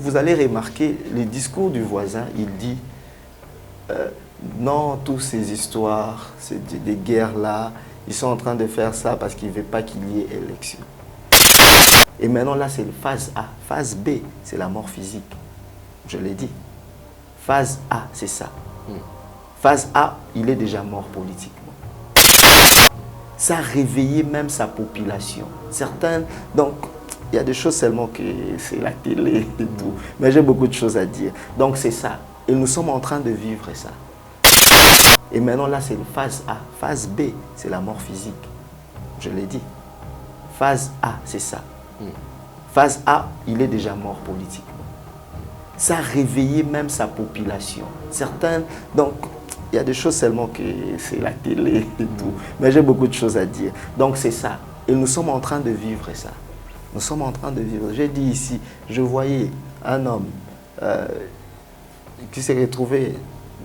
Vous allez remarquer, les discours du voisin, il dit non, toutes ces histoires, des guerres-là, ils sont en train de faire ça parce qu'ils ne veulent pas qu'il y ait élection. Et maintenant, là, c'est phase A. Phase B, c'est la mort physique. Je l'ai dit. Phase A, c'est ça. Phase A, il est déjà mort politiquement. Ça a réveillé même sa population. Certains, donc, il y a des choses seulement que c'est la télé et tout. Mais j'ai beaucoup de choses à dire. Donc, c'est ça. Et nous sommes en train de vivre ça. Et maintenant, là, c'est phase A. Phase B, c'est la mort physique. Je l'ai dit. Phase A, c'est ça. Phase A, il est déjà mort politiquement. Ça a réveillé même sa population. Certains, donc, il y a des choses seulement que c'est la télé et tout. Mais j'ai beaucoup de choses à dire. Donc, c'est ça. Et nous sommes en train de vivre ça. Nous sommes en train de vivre. J'ai dit ici, je voyais un homme qui s'est retrouvé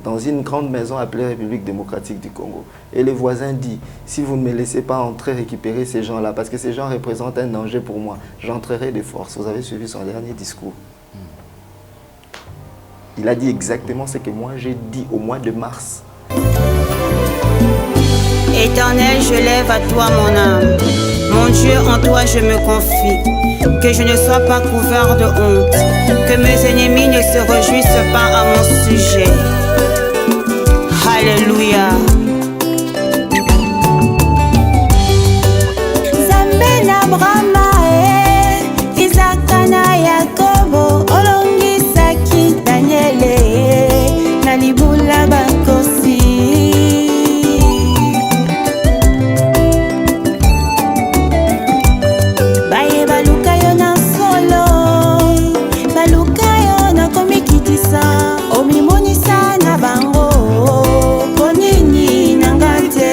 dans une grande maison appelée République démocratique du Congo. Et le voisin dit, si vous ne me laissez pas entrer récupérer ces gens-là, parce que ces gens représentent un danger pour moi, j'entrerai de force. Vous avez suivi son dernier discours. Il a dit exactement ce que moi j'ai dit au mois de mars. Éternel, je lève à toi mon âme. Mon Dieu, en toi je me confie. Que je ne sois pas couvert de honte. Que mes ennemis ne se réjouissent pas à mon sujet. Alléluia. Zambe na Brahma Isaka na Yakobo olongisaki Daniele na libula bakosi. Baye baluka yo na solo, baluka yo na komikitisa, omimonisa na bango ponini nangate.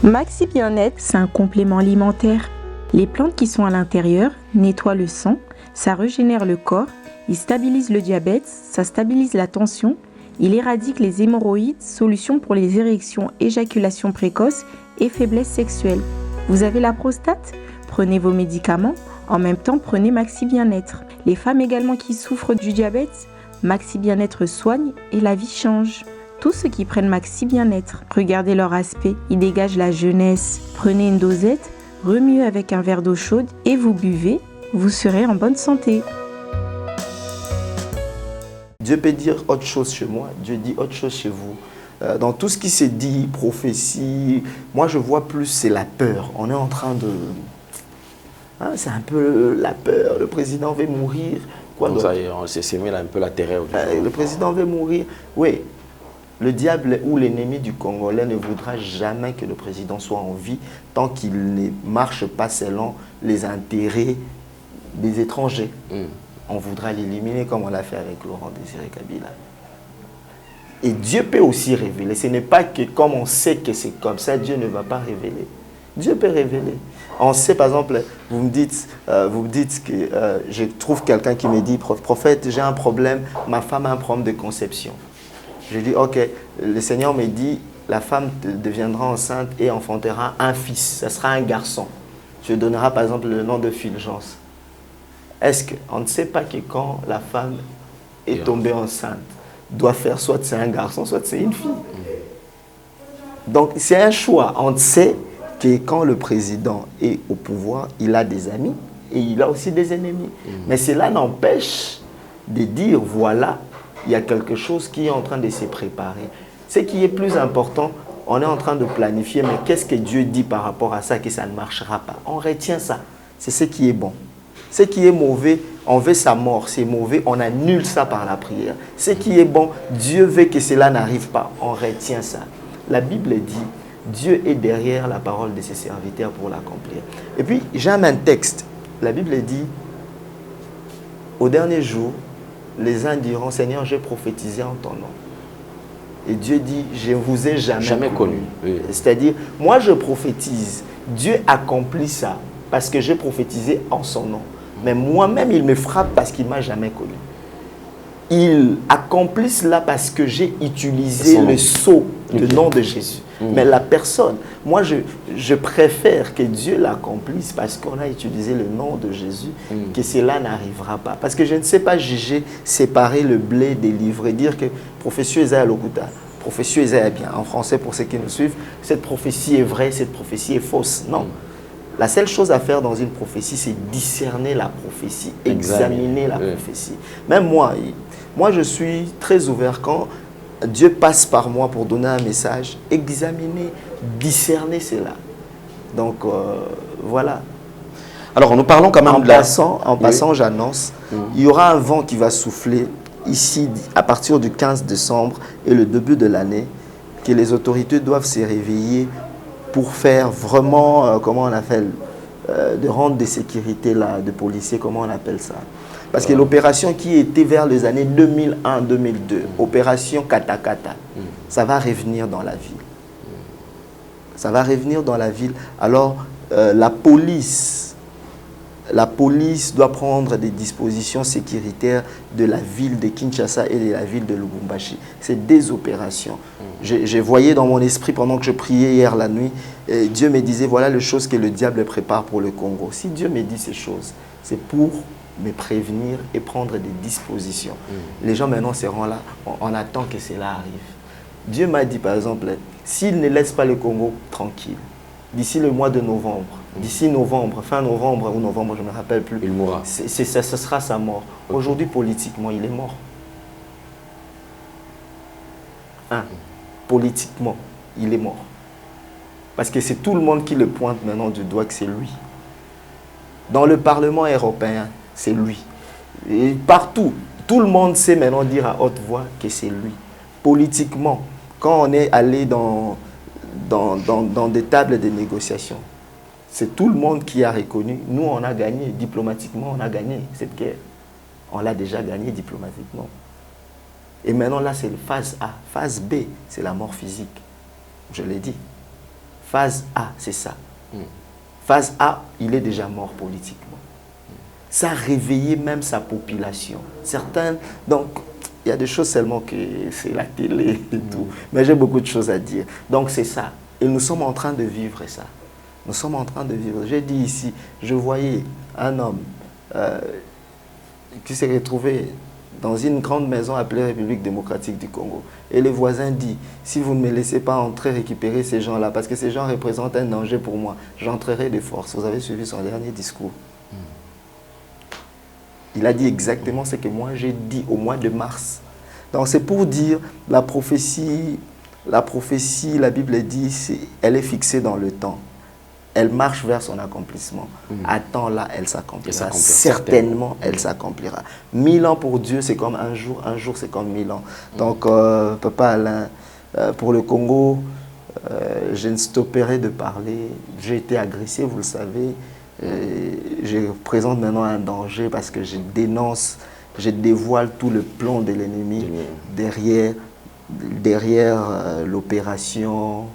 Maxi Bien-être, c'est un complément alimentaire. Les plantes qui sont à l'intérieur nettoient le sang, ça régénère le corps, il stabilise le diabète, ça stabilise la tension, il éradique les hémorroïdes, solution pour les érections, éjaculation précoce et faiblesse sexuelle. Vous avez la prostate? Prenez vos médicaments, en même temps prenez Maxi Bien-être. Les femmes également qui souffrent du diabète, Maxi Bien-être soigne et la vie change. Tous ceux qui prennent Maxi Bien-être, regardez leur aspect, ils dégagent la jeunesse. Prenez une dosette, remuez avec un verre d'eau chaude et vous buvez, vous serez en bonne santé. Dieu peut dire autre chose chez moi, Dieu dit autre chose chez vous. Dans tout ce qui s'est dit, prophétie, moi je vois plus c'est la peur. On est en train de... Hein, c'est un peu la peur, le président veut mourir. Quoi donc donc ça, on s'est semé un peu la terreur. Le président veut mourir, oui. Le diable ou l'ennemi du Congolais ne voudra jamais que le président soit en vie tant qu'il ne marche pas selon les intérêts des étrangers. On voudra l'éliminer comme on l'a fait avec Laurent Désiré Kabila. Et Dieu peut aussi révéler. Ce n'est pas que comme on sait que c'est comme ça, Dieu ne va pas révéler. Dieu peut révéler. On sait par exemple, vous me dites que je trouve quelqu'un qui me dit, prophète, j'ai un problème, ma femme a un problème de conception. Je dis, ok, le Seigneur me dit, la femme deviendra enceinte et enfantera un fils. Ce sera un garçon. Je donnerai par exemple le nom de Fulgence. Est-ce qu'on ne sait pas que quand la femme est tombée enceinte, doit faire soit c'est un garçon, soit c'est une fille. Donc c'est un choix. On sait que quand le président est au pouvoir, il a des amis et il a aussi des ennemis. Mais cela n'empêche de dire, voilà, il y a quelque chose qui est en train de se préparer. Ce qui est plus important, on est en train de planifier, mais qu'est-ce que Dieu dit par rapport à ça, que ça ne marchera pas? On retient ça. C'est ce qui est bon. Ce qui est mauvais, on veut sa mort. C'est mauvais, on annule ça par la prière. Ce qui est bon, Dieu veut que cela n'arrive pas. On retient ça. La Bible dit, Dieu est derrière la parole de ses serviteurs pour l'accomplir. Et puis, j'aime un texte. La Bible dit, au dernier jour, les uns diront, Seigneur, j'ai prophétisé en ton nom. Et Dieu dit, je ne vous ai jamais connu. Oui. C'est-à-dire, moi je prophétise. Dieu accomplit ça parce que j'ai prophétisé en son nom. Mais moi-même, il me frappe parce qu'il ne m'a jamais connu. Il accomplit cela parce que j'ai utilisé le sceau, le nom de Jésus. Mais la personne, moi je préfère que Dieu l'accomplisse parce qu'on a utilisé le nom de Jésus, que cela n'arrivera pas. Parce que je ne sais pas juger, séparer le blé des livres et dire que prophétie Esaïa Lokuta, prophétie Esaïa bien, en français pour ceux qui nous suivent, cette prophétie est vraie, cette prophétie est fausse. Non. La seule chose à faire dans une prophétie, c'est discerner la prophétie, examiner la prophétie. Même moi je suis très ouvert quand Dieu passe par moi pour donner un message, examiner, discerner cela. Donc voilà. Alors nous parlons quand même En passant, j'annonce, il y aura un vent qui va souffler ici à partir du 15 décembre et le début de l'année, que les autorités doivent se réveiller pour faire vraiment, comment on appelle, de rendre des sécurités là, de policiers, comment on appelle ça? Parce que l'opération qui était vers les années 2001-2002, opération Katakata, ça va revenir dans la ville. Ça va revenir dans la ville. Alors, la police doit prendre des dispositions sécuritaires de la ville de Kinshasa et de la ville de Lubumbashi. C'est des opérations. Je voyais dans mon esprit pendant que je priais hier la nuit, Dieu me disait, voilà les choses que le diable prépare pour le Congo. Si Dieu me dit ces choses, c'est pour me prévenir et prendre des dispositions. Les gens maintenant seront là, on attend que cela arrive. Dieu m'a dit par exemple, s'il ne laisse pas le Congo tranquille, d'ici le mois de novembre, d'ici novembre, fin novembre ou novembre, je ne me rappelle plus, il mourra. Ce sera sa mort. Aujourd'hui, politiquement, il est mort. Politiquement, il est mort. Parce que c'est tout le monde qui le pointe maintenant du doigt que c'est lui. Dans le Parlement européen, c'est lui. Et partout, tout le monde sait maintenant dire à haute voix que c'est lui. Politiquement, quand on est allé dans des tables de négociation, c'est tout le monde qui a reconnu. Nous, on a gagné. Diplomatiquement, on a gagné cette guerre. On l'a déjà gagné diplomatiquement. Et maintenant, là, c'est phase A. Phase B, c'est la mort physique. Je l'ai dit. Phase A, c'est ça. Phase A, il est déjà mort politiquement. Ça a réveillé même sa population. Certains, donc, il y a des choses seulement que c'est la télé et tout. Mais j'ai beaucoup de choses à dire. Donc, c'est ça. Et nous sommes en train de vivre ça. Nous sommes en train de vivre. J'ai dit ici, je voyais un homme qui s'est retrouvé dans une grande maison appelée République démocratique du Congo. Et le voisin dit, si vous ne me laissez pas entrer récupérer ces gens-là, parce que ces gens représentent un danger pour moi, j'entrerai de force. Vous avez suivi son dernier discours. Il a dit exactement ce que moi j'ai dit au mois de mars. Donc c'est pour dire, la prophétie, la Bible dit, elle est fixée dans le temps. Elle marche vers son accomplissement. Attends-là, elle s'accomplira. Certainement, elle s'accomplira. 1000 ans pour Dieu, c'est comme un jour c'est comme 1000 ans. Donc, Papa Alain, pour le Congo, je ne stopperai de parler. J'ai été agressé, vous le savez. Je présente maintenant un danger parce que je dénonce, je dévoile tout le plan de l'ennemi derrière l'opération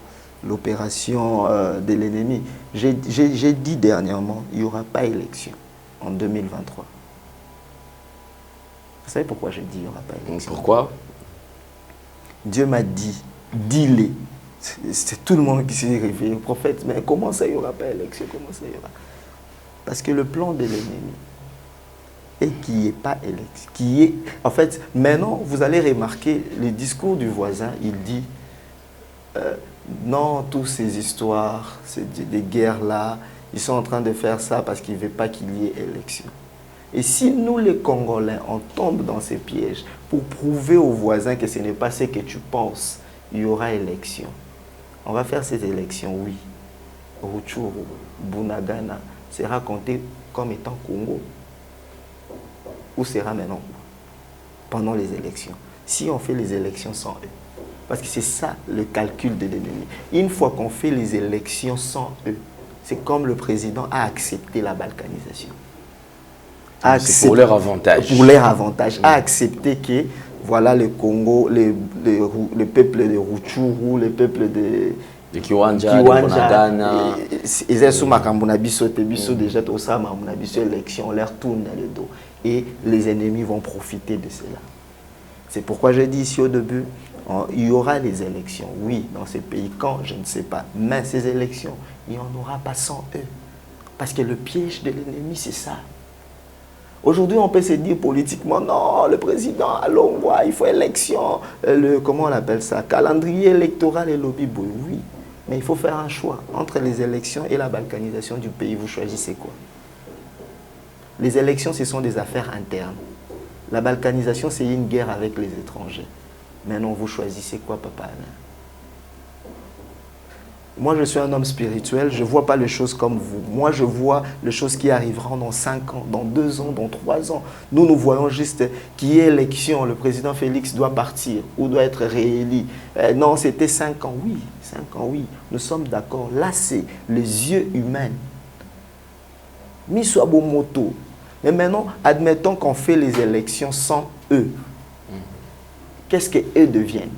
de l'ennemi. J'ai dit dernièrement, il n'y aura pas élection en 2023. Vous savez pourquoi j'ai dit il n'y aura pas élection? Pourquoi? Dieu m'a dit, dis-les. C'est tout le monde qui s'est réveillé, le prophète, mais comment ça il n'y aura pas élection? Comment ça il y aura? Parce que le plan de l'ennemi et qui n'est pas élection, en fait, maintenant, vous allez remarquer le discours du voisin, il dit non, toutes ces histoires, des guerres-là, ils sont en train de faire ça parce qu'ils ne veulent pas qu'il y ait élection. Et si nous, les Congolais, on tombe dans ces pièges pour prouver aux voisins que ce n'est pas ce que tu penses, il y aura élection. on va faire ces élections, oui. Rutshuru, Bunagana sera compté comme étant Congo. Où sera maintenant pendant les élections? Si on fait les élections sans eux. Parce que c'est ça le calcul de l'ennemi. Une fois qu'on fait les élections sans eux, c'est comme le président a accepté la balkanisation. C'est pour leur avantage. Pour leur avantage. A accepté que voilà le Congo, le peuple de Rutshuru, le peuple de Kiwanja, de Bunagana. Ils sont déjà tout ça, élection, on leur tourne le dos. Et les ennemis vont profiter de cela. C'est pourquoi j'ai dit ici au début, il y aura les élections, oui, dans ces pays. Quand, je ne sais pas. Mais ces élections, il n'y en aura pas sans eux. Parce que le piège de l'ennemi, c'est ça. Aujourd'hui, on peut se dire politiquement, non, le président, allons voir, il faut élection. Comment on appelle ça? Calendrier électoral et lobby boy. Oui, mais il faut faire un choix. Entre les élections et la balkanisation du pays, vous choisissez quoi? Les élections, ce sont des affaires internes. La balkanisation, c'est une guerre avec les étrangers. Maintenant, vous choisissez quoi, Papa Alain? Moi, je suis un homme spirituel, je ne vois pas les choses comme vous. Moi, je vois les choses qui arriveront dans 5 ans, dans 2 ans, dans 3 ans. Nous voyons juste qu'il y ait élection, le président Félix doit partir ou doit être réélu. Non, c'était 5 ans, oui. 5 ans, oui. Nous sommes d'accord. Là, c'est les yeux humains. Miswabomoto. Mais maintenant, admettons qu'on fait les élections sans eux. Qu'est-ce qu'eux deviennent?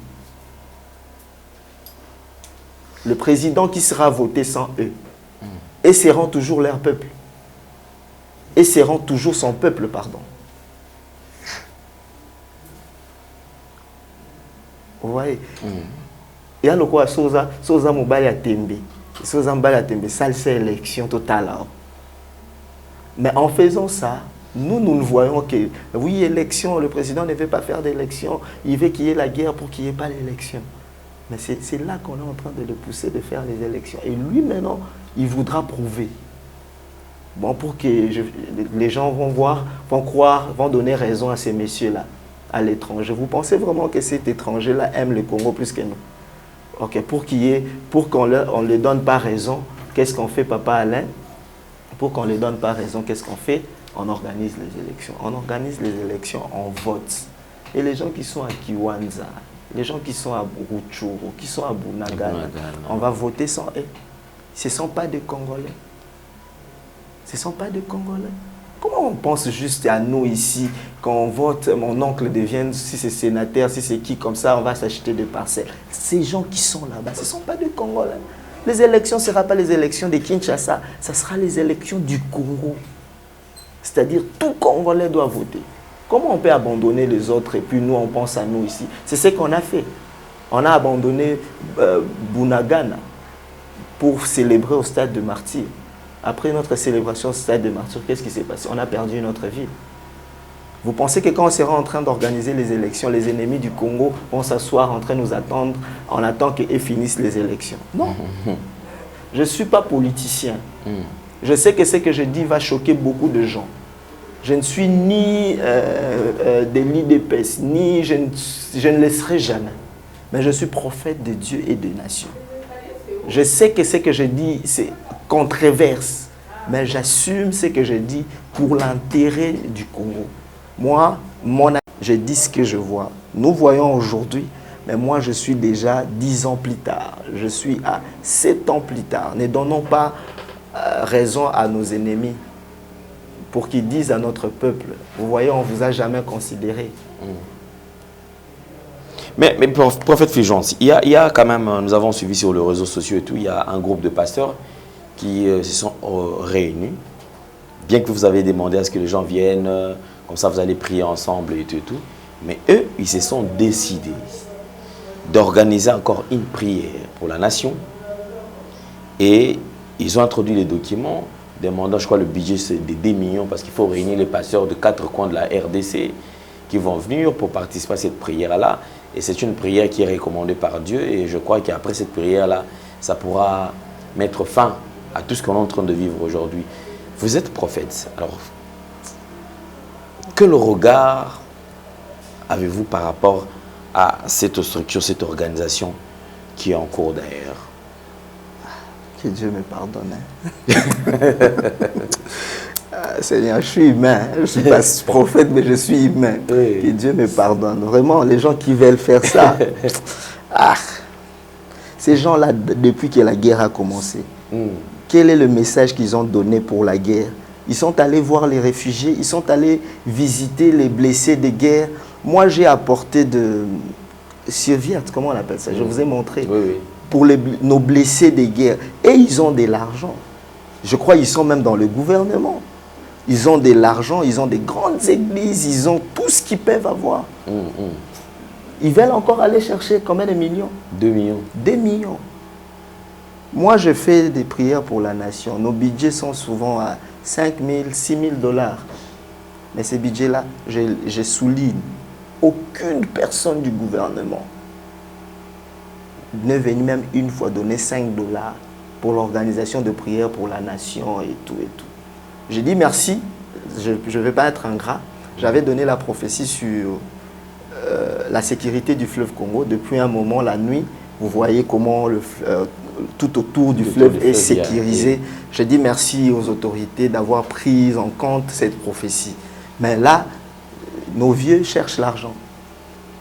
Le président qui sera voté sans eux. Et seront toujours leur peuple. Et seront toujours son peuple, pardon. Vous voyez? Il y a le quoi, Soza Mobali a Tembe. Soza Mobali a Tembe, ça c'est l'élection totale. Mais en faisant ça, nous voyons que, oui, élection, le président ne veut pas faire d'élection, il veut qu'il y ait la guerre pour qu'il n'y ait pas l'élection. Mais c'est là qu'on est en train de le pousser de faire les élections. Et lui, maintenant, il voudra prouver. Bon, pour que les gens vont voir, vont croire, vont donner raison à ces messieurs-là, à l'étranger. Vous pensez vraiment que cet étranger-là aime le Congo plus que nous? Ok, pour qu'on ne le donne pas raison, qu'est-ce qu'on fait, Papa Alain? Pour qu'on ne le donne pas raison, qu'est-ce qu'on fait? On organise les élections. On organise les élections, on vote. Et les gens qui sont à Kiwanja, les gens qui sont à Rutshuru, qui sont à Bunagana, on va voter sans eux. Ce ne sont pas des Congolais. Ce ne sont pas des Congolais. Comment on pense juste à nous ici, quand on vote, mon oncle devienne, si c'est sénateur, si c'est qui, comme ça, on va s'acheter des parcelles. Ces gens qui sont là-bas, ce ne sont pas des Congolais. Les élections ne seront pas les élections de Kinshasa, ce sera les élections du Congo. C'est-à-dire, tout Congolais doit voter. Comment on peut abandonner les autres et puis nous, on pense à nous ici? C'est ce qu'on a fait. On a abandonné Bunagana pour célébrer au stade de Martyrs. Après notre célébration au stade de Martyrs, qu'est-ce qui s'est passé? On a perdu notre ville. Vous pensez que quand on sera en train d'organiser les élections, les ennemis du Congo vont s'asseoir en train de nous attendre en attendant qu'ils finissent les élections? Non. Je ne suis pas politicien. Je sais que ce que je dis va choquer beaucoup de gens. Je ne suis ni délit d'épaisse, ni je ne le serai jamais. Mais je suis prophète de Dieu et des nations. Je sais que ce que je dis, c'est controverse. Mais j'assume ce que je dis pour l'intérêt du Congo. Moi, je dis ce que je vois. Nous voyons aujourd'hui, mais moi je suis déjà 10 ans plus tard. Je suis à 7 ans plus tard. Ne donnons pas raison à nos ennemis pour qu'ils disent à notre peuple, vous voyez, on ne vous a jamais considéré. Mais prophète Fulgence, il y a quand même, nous avons suivi sur les réseaux sociaux et tout, il y a un groupe de pasteurs qui se sont réunis, bien que vous avez demandé à ce que les gens viennent, comme ça vous allez prier ensemble et tout et tout, mais eux, ils se sont décidés d'organiser encore une prière pour la nation et ils ont introduit les documents demandant, je crois, le budget c'est de 2 millions parce qu'il faut réunir les pasteurs de 4 coins de la RDC qui vont venir pour participer à cette prière-là. Et c'est une prière qui est recommandée par Dieu et je crois qu'après cette prière-là, ça pourra mettre fin à tout ce qu'on est en train de vivre aujourd'hui. Vous êtes prophète, alors quel regard avez-vous par rapport à cette structure, cette organisation qui est en cours d'ailleurs? Que Dieu me pardonne. Seigneur, je suis humain. Je ne suis pas prophète, mais je suis humain. Oui. Que Dieu me pardonne. Vraiment, les gens qui veulent faire ça, ces gens-là, depuis que la guerre a commencé, quel est le message qu'ils ont donné pour la guerre? Ils sont allés voir les réfugiés, ils sont allés visiter les blessés de guerre. Moi, j'ai apporté de serviettes, comment on appelle ça? Je vous ai montré. Oui, oui. Pour nos blessés de guerre. Et ils ont de l'argent. Je crois qu'ils sont même dans le gouvernement. Ils ont de l'argent, ils ont des grandes églises, ils ont tout ce qu'ils peuvent avoir. Ils veulent encore aller chercher combien de millions? 2 millions. 2 millions. Moi, je fais des prières pour la nation. Nos budgets sont souvent à 5 000, 6 000 $. Mais ces budgets-là, je souligne, aucune personne du gouvernement n'est venue même une fois donner 5 $ pour l'organisation de prières pour la nation et tout et tout. J'ai dit merci, je ne vais pas être ingrat. J'avais donné la prophétie sur la sécurité du fleuve Congo. Depuis un moment, la nuit, vous voyez comment tout autour du fleuve est sécurisé. J'ai dit merci aux autorités d'avoir pris en compte cette prophétie. Mais là, nos vieux cherchent l'argent.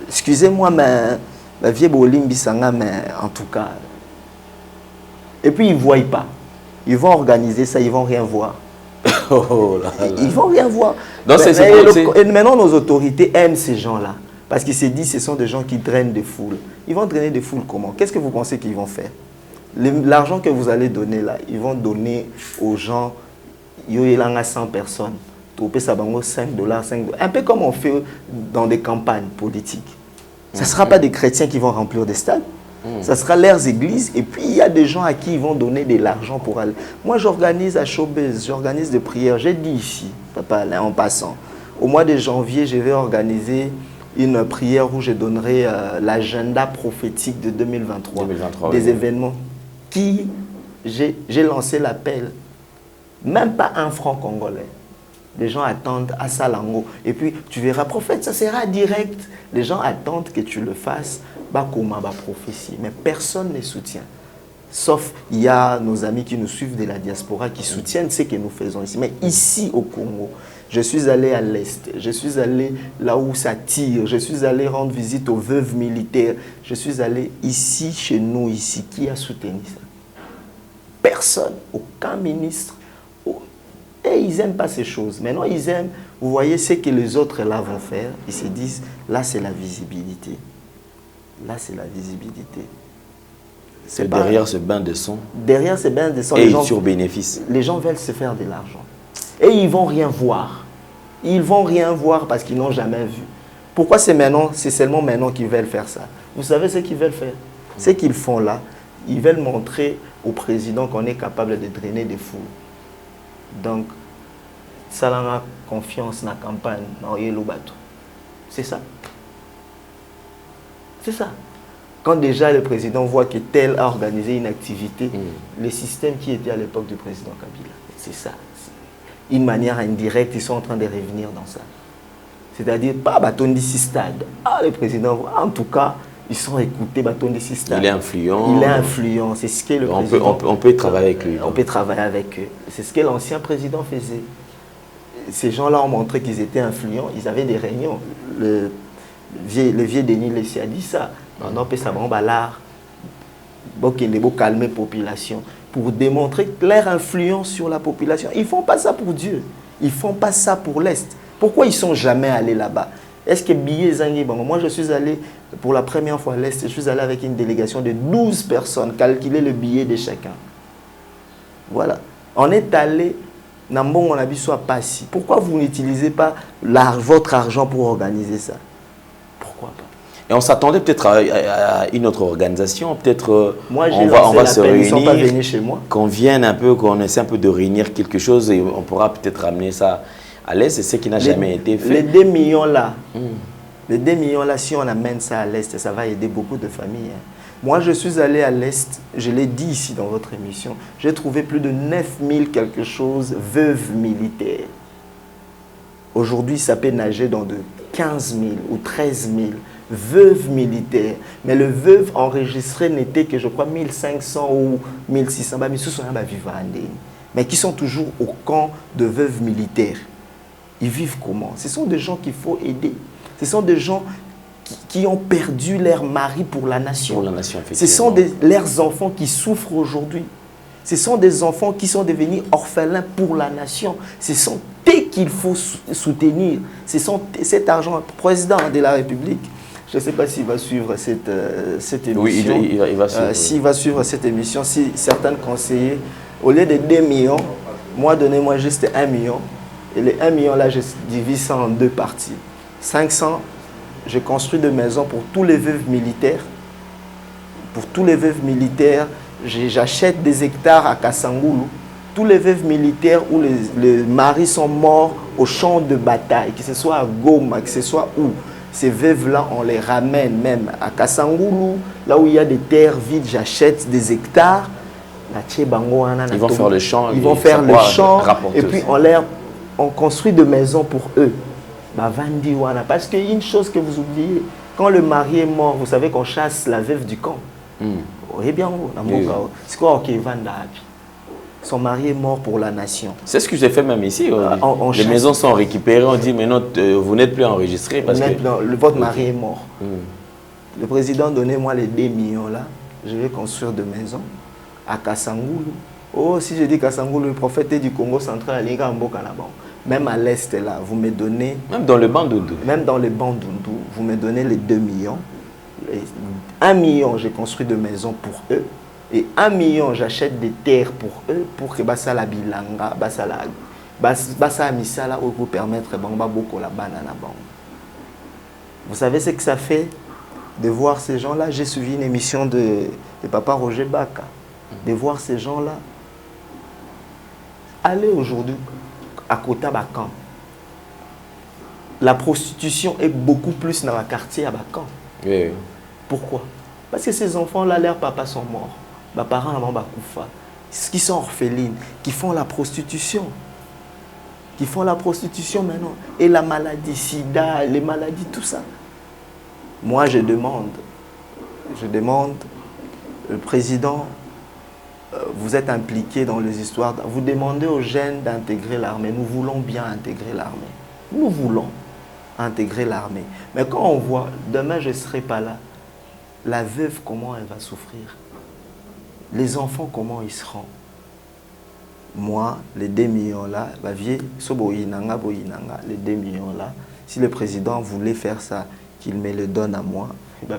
Excusez-moi, mais vieux Bolimbi Sanga, mais en tout cas. Et puis ils ne voient pas. Ils vont organiser ça, ils ne vont rien voir. Oh là là. Ils ne vont rien voir. Donc, et maintenant, nos autorités aiment ces gens-là. Parce qu'ils se disent que ce sont des gens qui drainent des foules. Ils vont drainer des foules comment? Qu'est-ce que vous pensez qu'ils vont faire? L'argent que vous allez donner là, ils vont donner aux gens, il y a 100 personnes. 5 $, 5 $. Un peu comme on fait dans des campagnes politiques. Ce ne sera pas des chrétiens qui vont remplir des stades. Ça sera leurs églises. Et puis, il y a des gens à qui ils vont donner de l'argent pour aller. Moi, j'organise à Showbiz, j'organise des prières. J'ai dit ici, papa, là, en passant, au mois de janvier, je vais organiser une prière où je donnerai l'agenda prophétique de 2023. Des événements qui, j'ai lancé l'appel. Même pas 1 franc congolais. Les gens attendent à Salango. Et puis, tu verras, prophète, ça sera direct. Les gens attendent que tu le fasses. Bakoma, ba prophétie. Mais personne ne soutient. Sauf, il y a nos amis qui nous suivent de la diaspora qui soutiennent ce que nous faisons ici. Mais ici, au Congo, je suis allé à l'Est. Je suis allé là où ça tire. Je suis allé rendre visite aux veuves militaires. Je suis allé ici, chez nous, ici. Qui a soutenu ça? Personne. Aucun ministre. Et ils n'aiment pas ces choses. Maintenant, ils aiment, vous voyez, ce que les autres là vont faire. Ils se disent, là, c'est la visibilité. Là, c'est la visibilité. C'est derrière ce bain de sang. Derrière ce bain de sang. Et sur bénéfice. Les gens veulent se faire de l'argent. Et ils ne vont rien voir. Ils ne vont rien voir parce qu'ils n'ont jamais vu. Pourquoi c'est maintenant, c'est seulement maintenant qu'ils veulent faire ça? Vous savez ce qu'ils veulent faire? Ce qu'ils font là, ils veulent montrer au président qu'on est capable de drainer des foules. Donc, ça a confiance dans la campagne, dans le bateau. C'est ça. C'est ça. Quand déjà le président voit que tel a organisé une activité, le système qui était à l'époque du président Kabila, c'est ça. Une manière indirecte, ils sont en train de revenir dans ça. C'est-à-dire, pas Batondi Stade. Ah, le président, en tout cas, ils sont écoutés, Batondi Stade. Il est influent. Il est influent, c'est ce que le président... On peut travailler avec lui. On peut travailler avec eux. C'est ce que l'ancien président faisait. Ces gens-là ont montré qu'ils étaient influents, ils avaient des réunions. Le vieux Denis Lessi a dit ça. On peut savoir l'art, pour calmer la population, pour démontrer leur influence sur la population. Ils ne font pas ça pour Dieu. Ils ne font pas ça pour l'Est. Pourquoi ils ne sont jamais allés là-bas? Est-ce que billets Zangi, moi je suis allé pour la première fois à l'Est, je suis allé avec une délégation de 12 personnes, calculer le billet de chacun. Voilà. On est allé, on a vu soit pas si. Pourquoi vous n'utilisez pas votre argent pour organiser ça? Pourquoi pas? Et on s'attendait peut-être à une autre organisation, peut-être moi, on va se réunir, ils sont pas venus chez moi. Qu'on vienne un peu, qu'on essaie un peu de réunir quelque chose et on pourra peut-être ramener ça à l'Est, c'est ce qui n'a jamais été fait. Les 2 millions là, les 2 millions là, si on amène ça à l'Est, ça va aider beaucoup de familles. Hein. Moi, je suis allé à l'Est, je l'ai dit ici dans votre émission, j'ai trouvé plus de 9000 quelque chose veuves militaires. Aujourd'hui, ça peut nager dans de 15 000 ou 13 000 veuves militaires. Mais le veuve enregistré n'était que, je crois, 1500 ou 1600. Mais qui sont toujours au camp de veuves militaires. Ils vivent comment? Ce sont des gens qu'il faut aider. Ce sont des gens qui ont perdu leur mari pour la nation. Pour la nation, effectivement. Ce sont leurs enfants qui souffrent aujourd'hui. Ce sont des enfants qui sont devenus orphelins pour la nation. Ce sont eux qu'il faut soutenir. Ce sont cet argent. Le président de la République, je ne sais pas s'il va suivre cette émission. Oui, il va suivre. S'il va suivre cette émission, si certains conseillers, au lieu de 2 millions, moi, donnez-moi juste 1 million. Et les 1 million, là, je divise ça en 2 parties. 500, je construis des maisons pour tous les veuves militaires. Pour tous les veuves militaires, j'achète des hectares à Kassangoulou. Tous les veuves militaires où les maris sont morts au champ de bataille, que ce soit à Goma, que ce soit où, ces veuves-là, on les ramène même à Kassangoulou, là où il y a des terres vides, j'achète des hectares. Ils vont faire le champ. Ils vont faire le champ. Et puis on construit des maisons pour eux. Parce qu'il y a une chose que vous oubliez. Quand le mari est mort, vous savez qu'on chasse la veuve du camp. Son mari est mort pour la nation. C'est ce que j'ai fait même ici. Les maisons sont récupérées. On dit, mais non, vous n'êtes plus enregistré. Parce que votre mari est mort. Le président, donnez-moi les 2 millions là. Je vais construire des maisons à Kassangoulou. Oh, si je dis Kassangoulou, le prophète du Congo central, même à l'est là, vous me donnez... Même dans le Bandundu. Même dans le Bandundu, vous me donnez les 2 millions. 1 million, j'ai construit des maisons pour eux. Et 1 million, j'achète des terres pour eux, pour que Basala Bilanga, Basala Misala, vous permettre beaucoup la banane. Vous savez ce que ça fait de voir ces gens-là? J'ai suivi une émission de Papa Roger Baka. De voir ces gens-là aller aujourd'hui à Kota Bakan. La prostitution est beaucoup plus dans le quartier à Bakan. Oui. Pourquoi? Parce que ces enfants-là, leurs papas sont morts. Leurs parents sont morts, qui sont orphelines, qui font la prostitution. Qui font la prostitution maintenant. Et la maladie sida, les maladies, tout ça. Moi, je demande, le président, vous êtes impliqué dans les histoires, vous demandez aux jeunes d'intégrer l'armée. Nous voulons bien intégrer l'armée. Nous voulons intégrer l'armée. Mais quand on voit, demain je ne serai pas là, la veuve, comment elle va souffrir? Les enfants, comment ils seront? Moi, les 2 millions là, les 2 millions là, si le président voulait faire ça, qu'il me le donne à moi,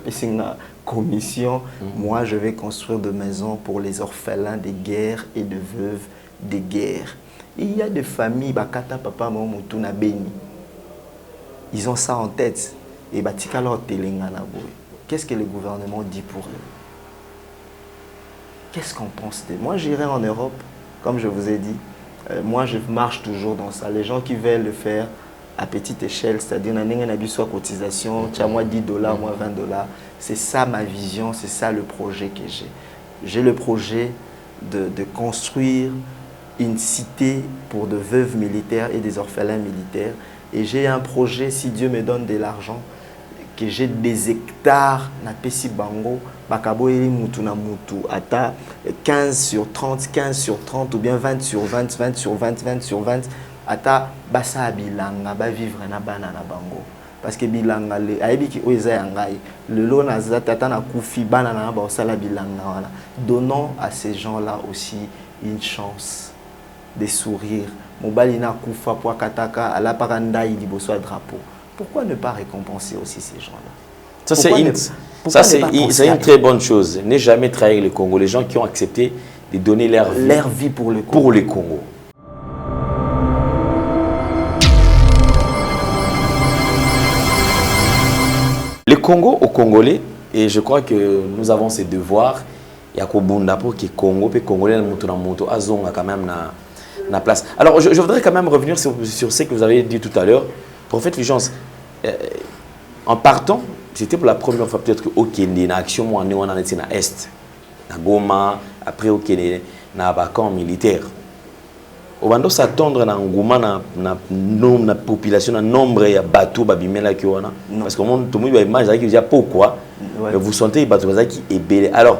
c'est une commission, moi je vais construire des maisons pour les orphelins de guerre et de veuves de guerre. Et il y a des familles, Bakata, Papa, Maman, Moutouna, Beni. Ils ont ça en tête. Et qu'est-ce que le gouvernement dit pour eux? Qu'est-ce qu'on pense d'eux? Moi, j'irai en Europe, comme je vous ai dit. Moi, je marche toujours dans ça. Les gens qui veulent le faire à petite échelle, c'est-à-dire, on a besoin de cotisation, tu as moi $10, moi $20. C'est ça ma vision, c'est ça le projet que j'ai. J'ai le projet de construire une cité pour de veuves militaires et des orphelins militaires. Et j'ai un projet, si Dieu me donne de l'argent, que j'ai des hectares na pesi bango, bakabo eri mutu na mutu, ata 15 sur 30, 15 sur 30 ou bien 20 sur 20, 20 sur 20, 20 sur 20, ata basa bilanga, ba vivre na bana na bango. Parce que bilanga le aibi ki oza yangai, le lo na tata na kufi bana na ba osala bilanga wana. Donnons à ces gens-là aussi une chance de sourire. Mobali na kufa po kataka ala paranda ili boso drapeau. Pourquoi ne pas récompenser aussi ces gens-là? Ça, c'est une très bonne chose. Ne jamais trahir le Congo. Les gens qui ont accepté de donner leur vie pour le Congo. Pour le Congo. Le Congo aux Congolais, et je crois que nous avons ces devoirs. Il y a Kobunda pour que Congo et Congolais moto azonga quand même na place. Alors, je voudrais quand même revenir sur ce que vous avez dit tout à l'heure. Prophète Fulgence, en partant, c'était pour la première fois peut-être au Kenya, dans l'action, on est dans l'Est, à Goma, après au Kenya, dans un camp militaire. On va s'attendre à un la population, un nombre de bateaux, parce que tout le monde va imaginer qu'il y a pourquoi. Vous sentez les bateaux qui est belle. Alors,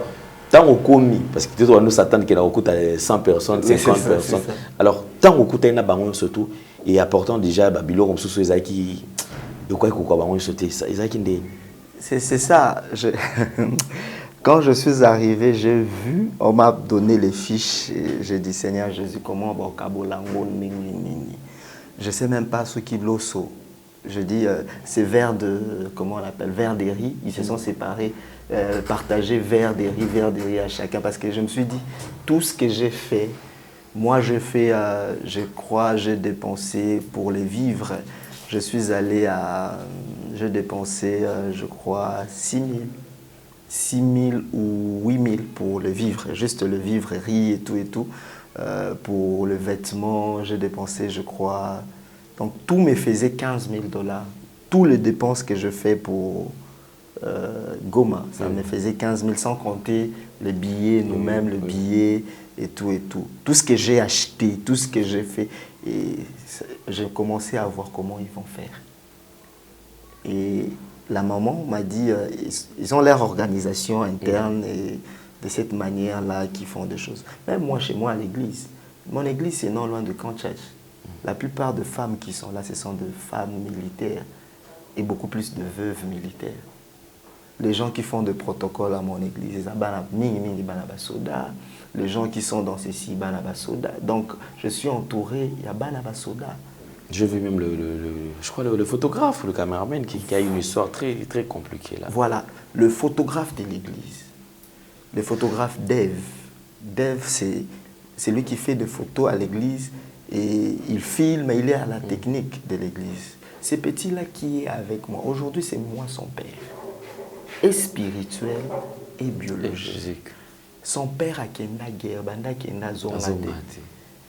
tant au commis, parce que tout le monde s'attend qu'il y a 100 personnes, 50 personnes. Alors, tant au côté, il y a surtout, et important déjà, Babylone, comme ce soit qui. C'est ça. Quand je suis arrivé, j'ai vu, on m'a donné les fiches, j'ai dit Seigneur Jésus, comment on va je ne sais même pas ce qu'il l'osso. Je dis, c'est vers de, comment on l'appelle, vers des riz, ils se sont séparés, partagés vers des riz à chacun, parce que je me suis dit, tout ce que j'ai fait, moi je fais, je crois, j'ai dépensé pour les vivres, je suis allé à, j'ai dépensé, je crois, 6 000 ou 8 000 pour le vivre, juste le vivre, riz et tout. Pour le vêtement, j'ai dépensé, je crois, donc tout me faisait 15 000 $. Tous les dépenses que je fais pour Goma, ça me faisait 15 000 sans compter les billets, nous-mêmes, le billet et tout. Tout ce que j'ai acheté, tout ce que j'ai fait, et j'ai commencé à voir comment ils vont faire. Et la maman m'a dit, ils ont leur organisation interne et de cette manière-là qu'ils font des choses. Même moi, chez moi, à l'église, mon église, c'est non loin de Kanchach. La plupart des femmes qui sont là, ce sont des femmes militaires et beaucoup plus de veuves militaires. Les gens qui font des protocoles à mon église, les gens qui sont dans ceci, donc je suis entouré, il y a Banabasoda. Je vu même je crois le photographe, le caméraman qui a une histoire très, très compliquée là. Voilà, le photographe de l'église, le photographe Dave. Dave, c'est lui qui fait des photos à l'église et il filme, il est à la technique de l'église. Ce petit-là qui est avec moi, aujourd'hui c'est moi son père. Et spirituel et biologique. Son père a kenda guerre, banda kenda zongate.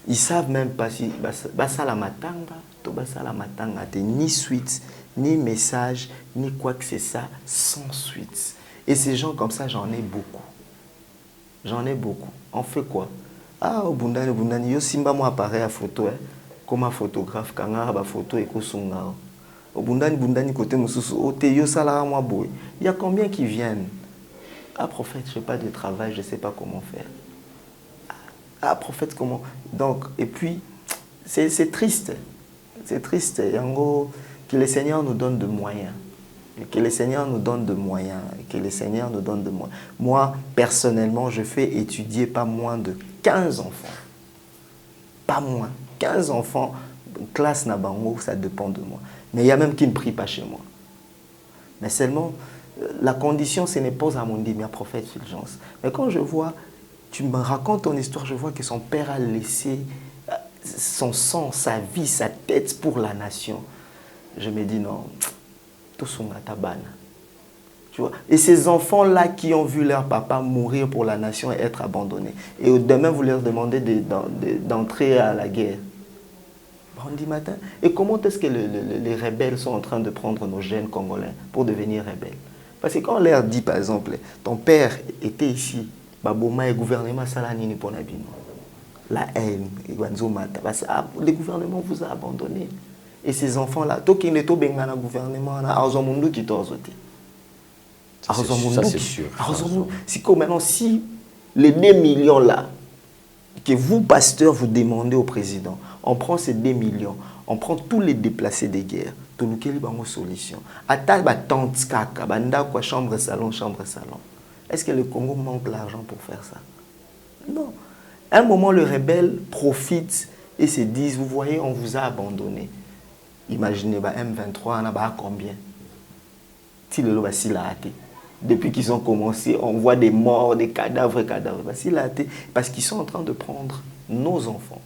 Ils ne savent même pas si basala matanga, to basala matanga, ni suite, ni message, ni quoi que c'est ça, sans suite. Et ces gens comme ça, j'en ai beaucoup. J'en ai beaucoup. On fait quoi? Ah, au Bundani, yo simba moi appareil à photo, comme un photographe, quand on a une photo et qu'on s'en au Bundani côté mususu, au te yo salara moi boy. Il y a combien qui viennent? Ah, prophète, je n'ai pas de travail, je ne sais pas comment faire. Ah, prophète, comment? Donc, et puis, c'est triste. C'est triste. Et en gros, que le Seigneur nous donne de moyens. Que le Seigneur nous donne de moyens. Que le Seigneur nous donne de moyens. Moi, personnellement, je fais étudier pas moins de 15 enfants. Pas moins. 15 enfants. Classe Nabango, ça dépend de moi. Mais il y a même qui ne prient pas chez moi. Mais seulement, la condition, ce n'est pas à mon dit, mais à prophète Fulgence. Mais quand je vois, tu me racontes ton histoire, je vois que son père a laissé son sang, sa vie, sa tête pour la nation. Je me dis non, tout son tabana. Tu vois? Et ces enfants-là qui ont vu leur papa mourir pour la nation et être abandonnés. Et demain, vous leur demandez d'entrer à la guerre. On dit matin. Et comment est-ce que les rebelles sont en train de prendre nos jeunes Congolais pour devenir rebelles? Parce que quand on leur dit, par exemple, ton père était ici, Baboma et le gouvernement Salanini pour Nabino. La haine, le gouvernement vous a abandonné. Et ces enfants-là, tout qui n'est pas bien dans le gouvernement, qui ça c'est sûr. Si maintenant, si les 2 millions là, que vous, pasteurs, vous demandez au président, on prend ces 2 millions, on prend tous les déplacés des guerres, tout le monde a une solution. Attaque la tente, chambre, salon. Est-ce que le Congo manque l'argent pour faire ça? Non. À un moment, le rebelle profite et se dit, vous voyez, on vous a abandonné. Imaginez, M23, on a combien? Depuis qu'ils ont commencé, on voit des morts, des cadavres. Parce qu'ils sont en train de prendre nos enfants.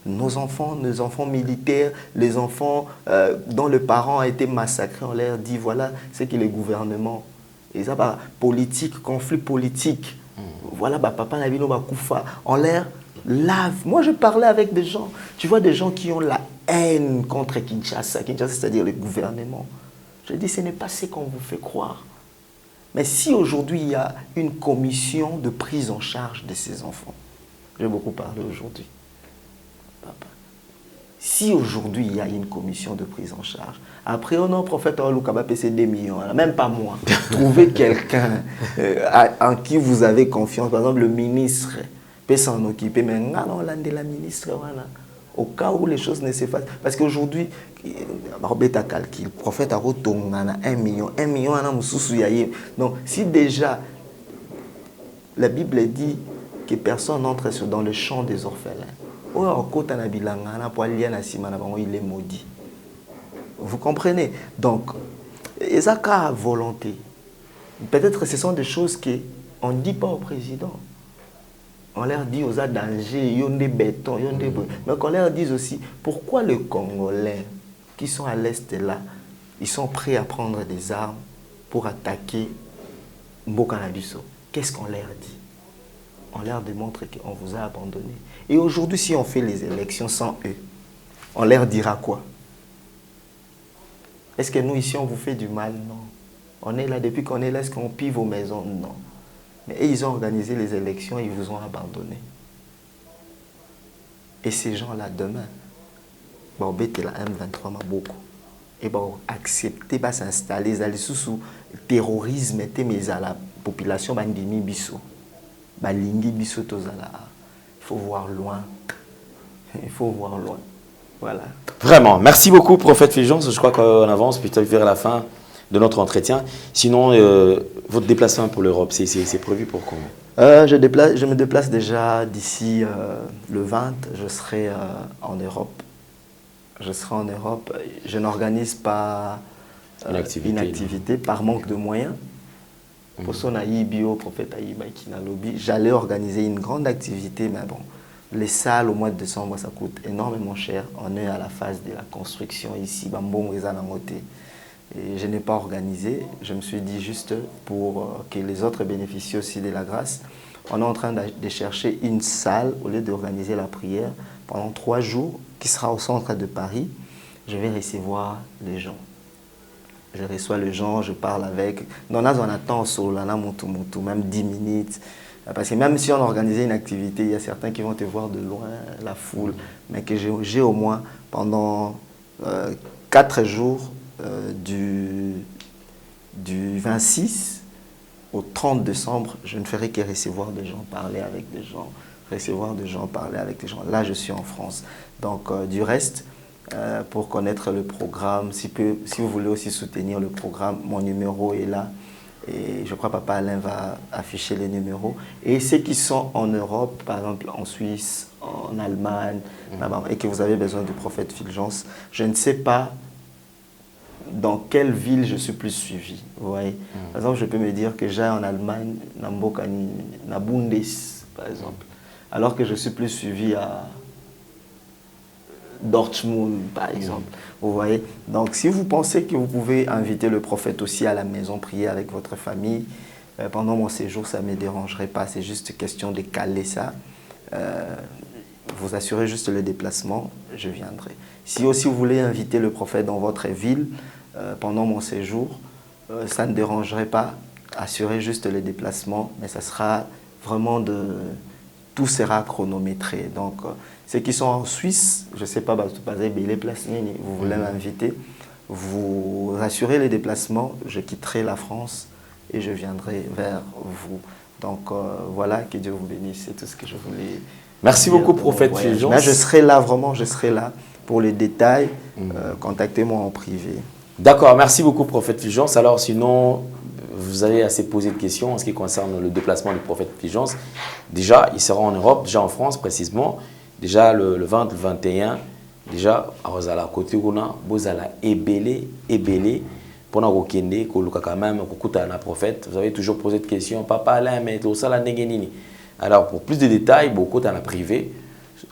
Nos enfants militaires, les enfants dont le parent a été massacré, on leur dit, voilà, c'est que les gouvernements, et ça, politique, conflit politique, voilà, papa Nabino Bakoufa, on leur lave. Moi, je parlais avec des gens, tu vois, des gens qui ont la haine contre Kinshasa, c'est-à-dire le gouvernement. Je dis, ce n'est pas ce qu'on vous fait croire. Mais si aujourd'hui, il y a une commission de prise en charge de ces enfants, j'ai beaucoup parlé aujourd'hui. Papa. Si aujourd'hui il y a une commission de prise en charge, après on a prophète Olukaba PC 2 millions, même pas moi. Trouvez quelqu'un en qui vous avez confiance, par exemple le ministre peut s'en occuper, mais non, la ministre, voilà. Au cas où les choses ne se fassent. Parce qu'aujourd'hui, Robert calcul, le prophète a retourné 1 million, 1 million, donc si déjà la Bible dit que personne n'entre dans le champ des orphelins, il est maudit. Vous comprenez? Donc, et ça a volonté. Peut-être que ce sont des choses qu'on ne dit pas au président. On leur dit aux dangers, ils ont des bétons, ils ont des... Mais qu'on leur dise aussi, pourquoi les Congolais qui sont à l'Est là, ils sont prêts à prendre des armes pour attaquer Mbokanabiso? Qu'est-ce qu'on leur dit? On leur démontre qu'on vous a abandonné. Et aujourd'hui, si on fait les élections sans eux, on leur dira quoi? Est-ce que nous, ici, on vous fait du mal? Non. On est là, depuis qu'on est là, est-ce qu'on pille vos maisons? Non. Mais ils ont organisé les élections et ils vous ont abandonné. Et ces gens-là, demain, bon, la M23 m'a beaucoup. Et bon, accepter, bah, s'installer, ils allaient sous le terrorisme, mais à la population, bandimi biso. Balingi biso tozala. Il faut voir loin. Il faut voir loin. Voilà. Vraiment, merci beaucoup, prophète Fulgence. Je crois qu'on avance plutôt vers la fin de notre entretien. Sinon, votre déplacement pour l'Europe, c'est prévu pour quand? Je me déplace déjà d'ici le 20, je serai en Europe. Je serai en Europe. Je n'organise pas une activité par manque de moyens. Pour son bio, prophète Aïba Kinalobi, j'allais organiser une grande activité, mais bon, les salles au mois de décembre, ça coûte énormément cher. On est à la phase de la construction ici, et je n'ai pas organisé. Je me suis dit juste pour que les autres bénéficient aussi de la grâce. On est en train de chercher une salle au lieu d'organiser la prière pendant 3 jours qui sera au centre de Paris. Je vais recevoir les gens. Je reçois les gens, je parle avec. Dans on attend même 10 minutes. Parce que même si on organisait une activité, il y a certains qui vont te voir de loin, la foule. Mais que j'ai au moins pendant 4 jours, du 26 au 30 décembre, je ne ferai que recevoir des gens, parler avec des gens, recevoir des gens, parler avec des gens. Là, je suis en France. Donc, du reste, pour connaître le programme, si vous voulez aussi soutenir le programme, mon numéro est là. Et je crois que Papa Alain va afficher les numéros. Et ceux qui sont en Europe, par exemple en Suisse, en Allemagne, et que vous avez besoin du prophète Fulgence, je ne sais pas dans quelle ville je suis plus suivi. Vous voyez? Par exemple, je peux me dire que j'ai en Allemagne, na Bundes, par exemple, alors que je suis plus suivi à Dortmund, par exemple. Vous voyez? Donc, si vous pensez que vous pouvez inviter le prophète aussi à la maison, prier avec votre famille, pendant mon séjour, ça ne me dérangerait pas. C'est juste question de caler ça. Vous assurez juste le déplacement, je viendrai. Si aussi vous voulez inviter le prophète dans votre ville, pendant mon séjour, ça ne dérangerait pas. Assurez juste le déplacement, mais ça sera vraiment tout sera chronométré. Donc, ceux qui sont en Suisse, je ne sais pas, vous voulez m'inviter, vous assurez les déplacements, je quitterai la France et je viendrai vers vous. Donc, voilà, que Dieu vous bénisse, c'est tout ce que je voulais. Merci beaucoup, prophète Fulgence. Je serai là, vraiment, je serai là. Pour les détails, contactez-moi en privé. D'accord, merci beaucoup, prophète Fulgence. Alors, sinon, vous avez assez posé de questions en ce qui concerne le déplacement du prophète Fulgence. Déjà, il sera en Europe, déjà en France précisément. Déjà le 20, le 21, déjà, à côté où on a, vous allez ébélé, pour nous kende, quand même, un prophète. Vous avez toujours posé de questions, papa Alain, mais tout ça, la néguénini. Alors, pour plus de détails, beaucoup dans la privé,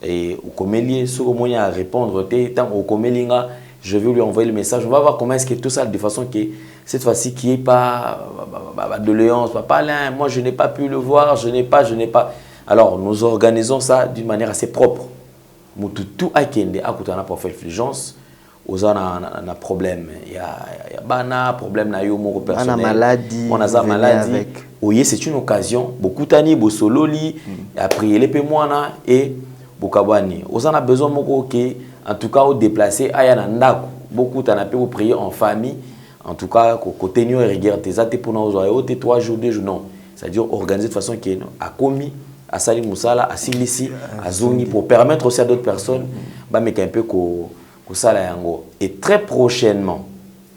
et au comélier, sur le moyen à répondre, tant au comélinga, je vais lui envoyer le message. On va voir comment est-ce que tout ça, de façon que cette fois-ci, qu'il n'y ait pas de léance, papa Alain, moi je n'ai pas pu le voir, je n'ai pas. Alors, nous organisons ça d'une manière assez propre. Tout a été à côté de la prophète Fulgence, aux un problème. Il y a un problème personnel. On a maladie. Oui, c'est une occasion. Beaucoup d'années, Bossololi, a prié les pémoines et bokabwani on a besoin moko que en tout cas au déplacer aya na ndako beaucoup t'en appelle pour prier en famille en tout cas côté tenir rigueur tes até pour nous oyo 3 jours 2 jours non c'est-à-dire organiser de façon qui a commis à Sali Moussala à Silisi à Zongi pour permettre aussi à d'autres personnes bah mais un peu ko sala yango et très prochainement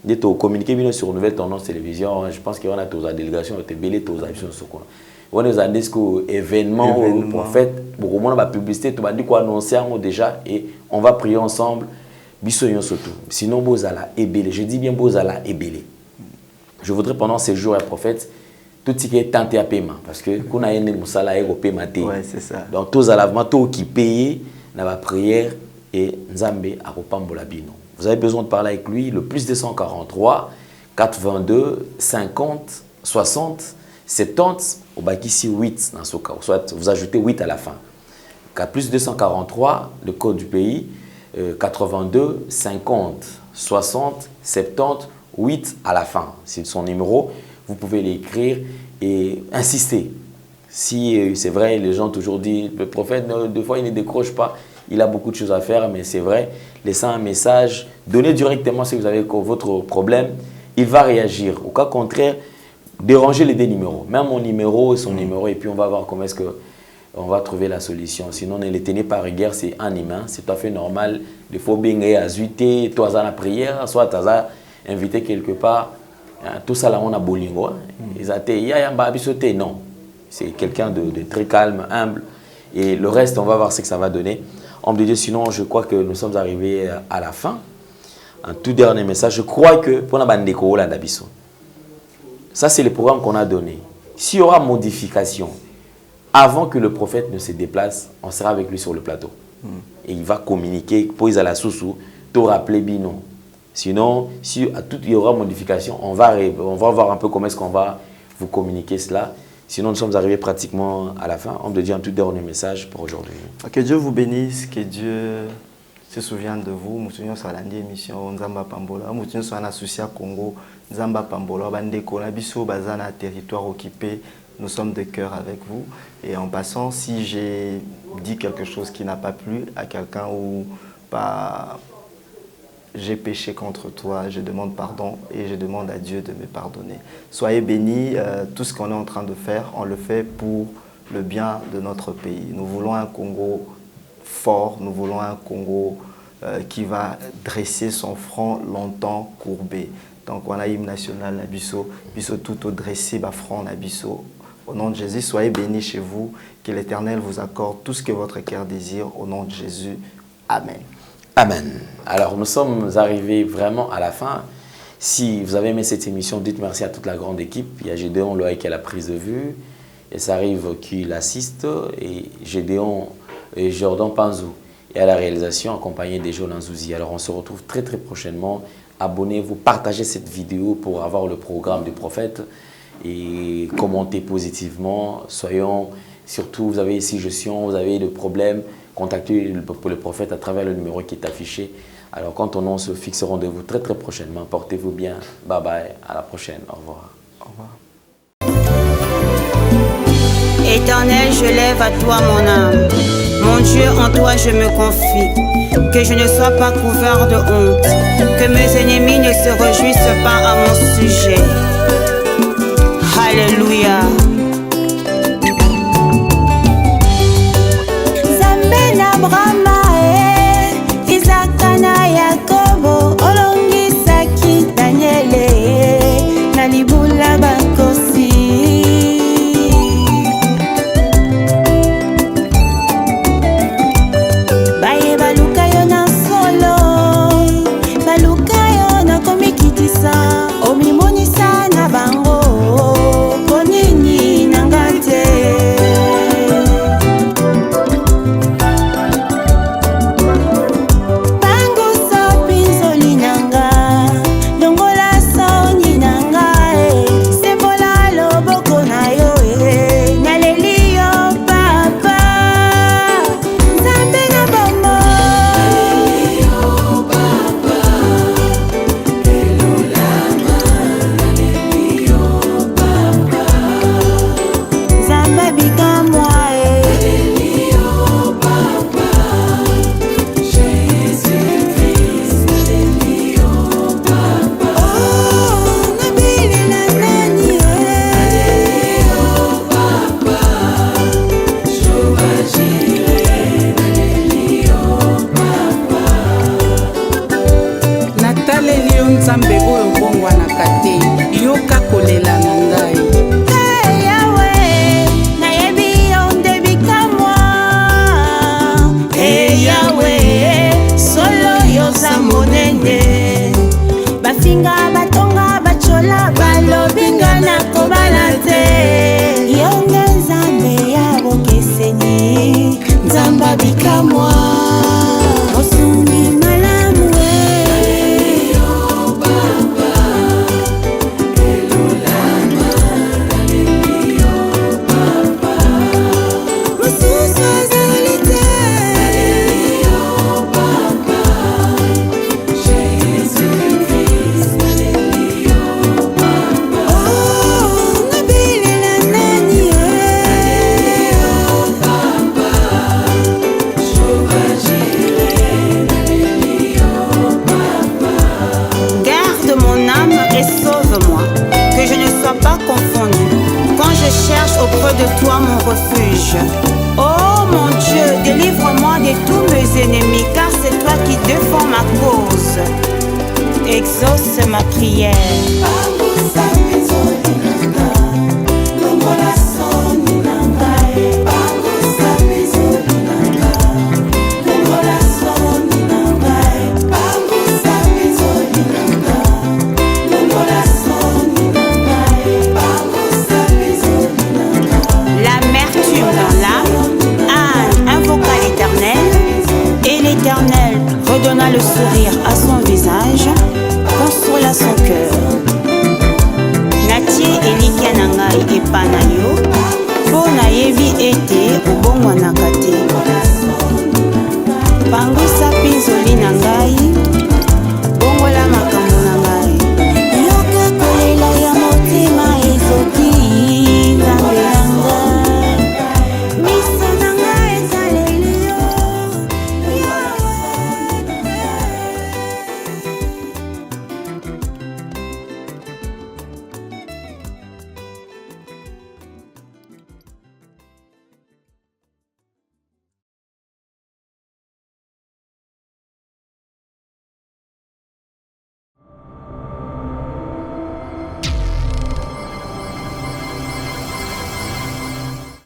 de communiquer bien sur Nouvelle Tendance Télévision. Je pense qu'il y a tous la délégation de Tébélé, tous les actions sur quoi. On est en discours événement pour fait beaucoup moins la publicité. Tu m'as dit quoi annoncer déjà et on va prier ensemble. Bissoyon surtout. Sinon Bozala et Bélé. Je dis bien Bozala et Bélé. Je voudrais pendant ces jours et prophètes tout ce qui est tenté à paiement parce que qu'on a un moussala et au paiement. Ouais, c'est ça. Donc tous à l'avant tout qui paye dans la prière et Nzambe à Kopambola Bino. Vous avez besoin de parler avec lui, le plus 243 422 50 60 70 au bac ici 8 dans ce cas, soit vous ajoutez 8 à la fin. Plus 243, le code du pays, 82 50 60 70 8 à la fin. C'est son numéro, vous pouvez l'écrire et insister. Si c'est vrai, les gens toujours disent, le prophète, deux fois il ne décroche pas. Il a beaucoup de choses à faire, mais c'est vrai. Laissez un message, donnez directement si vous avez votre problème. Il va réagir. Au cas contraire, dérangez les deux numéros. Même mon numéro et son numéro, et puis on va voir comment est-ce qu'on va trouver la solution. Sinon, ne les tenez pas rigueur, c'est un humain. C'est tout à fait normal. Il faut bien azuiter, toi à la prière, soit tu as invité quelque part. Tout ça là, on a bolingo. Non. C'est quelqu'un de très calme, humble. Et le reste, on va voir ce que ça va donner. Homme de Dieu, sinon, je crois que nous sommes arrivés à la fin. Un tout dernier message. Je crois que pour la bande d'Abisso, ça c'est le programme qu'on a donné. S'il y aura modification, avant que le prophète ne se déplace, on sera avec lui sur le plateau. Et il va communiquer, pour à la sous te rappeler Bino. Sinon, si à tout il y aura modification, on va voir un peu comment est-ce qu'on va vous communiquer cela. Sinon, nous sommes arrivés pratiquement à la fin. On me dit un tout dernier message pour aujourd'hui. Que Dieu vous bénisse, que Dieu se souvienne de vous. Nous sommes sur la émission Nzamba Pambola. Nous sommes sur un associé Congo Nzamba Pambola. Bandeko Nabiso Bazana territoire occupé. Nous sommes de cœur avec vous. Et en passant, si j'ai dit quelque chose qui n'a pas plu à quelqu'un ou pas, j'ai péché contre toi, je demande pardon et je demande à Dieu de me pardonner. Soyez bénis, tout ce qu'on est en train de faire, on le fait pour le bien de notre pays. Nous voulons un Congo fort, nous voulons un Congo qui va dresser son front longtemps courbé. Donc on a l'hymne national, Nabiso, Biso tout au dressé, bas front, Nabiso. Au nom de Jésus, soyez bénis chez vous, que l'Éternel vous accorde tout ce que votre cœur désire. Au nom de Jésus, Amen. Amen. Alors, nous sommes arrivés vraiment à la fin. Si vous avez aimé cette émission, dites merci à toute la grande équipe. Il y a Gédéon Loïc qui a la prise de vue, et ça arrive qui l'assiste, et Gédéon et Jordan Panzou. Et à la réalisation, accompagné des Jolan Zouzi. Alors, on se retrouve très très prochainement. Abonnez-vous, partagez cette vidéo pour avoir le programme du prophète et commentez positivement. Soyons, surtout, vous avez ici vous avez des problèmes. Contactez le prophète à travers le numéro qui est affiché. Alors, quand on se fixe rendez-vous très très prochainement, portez-vous bien. Bye bye, à la prochaine. Au revoir. Au revoir. Éternel, je lève à toi mon âme. Mon Dieu, en toi je me confie. Que je ne sois pas couvert de honte. Que mes ennemis ne se réjouissent pas à mon sujet. Alléluia. Brahma Isaka na Yakobo olongisaki Daniele na libula bakosi baye baluka yo na solo baluka yo na komikitisa omimonisa na bango ponini nzambe oyo bongwanaka te, yoka kolela na ngai. Bafinga batonga bachola balobinga na kobala te. Yonge nzambe ya bokeseni, nzamba bikamwa osungi malamu auprès de toi mon refuge. Oh mon Dieu, délivre-moi de tous mes ennemis, car c'est toi qui défends ma cause. Exauce ma prière. Redonna le sourire à son visage, consola son cœur. Natie elikia na ngai epa na yo, mpo nayebi ete obongwanaka te.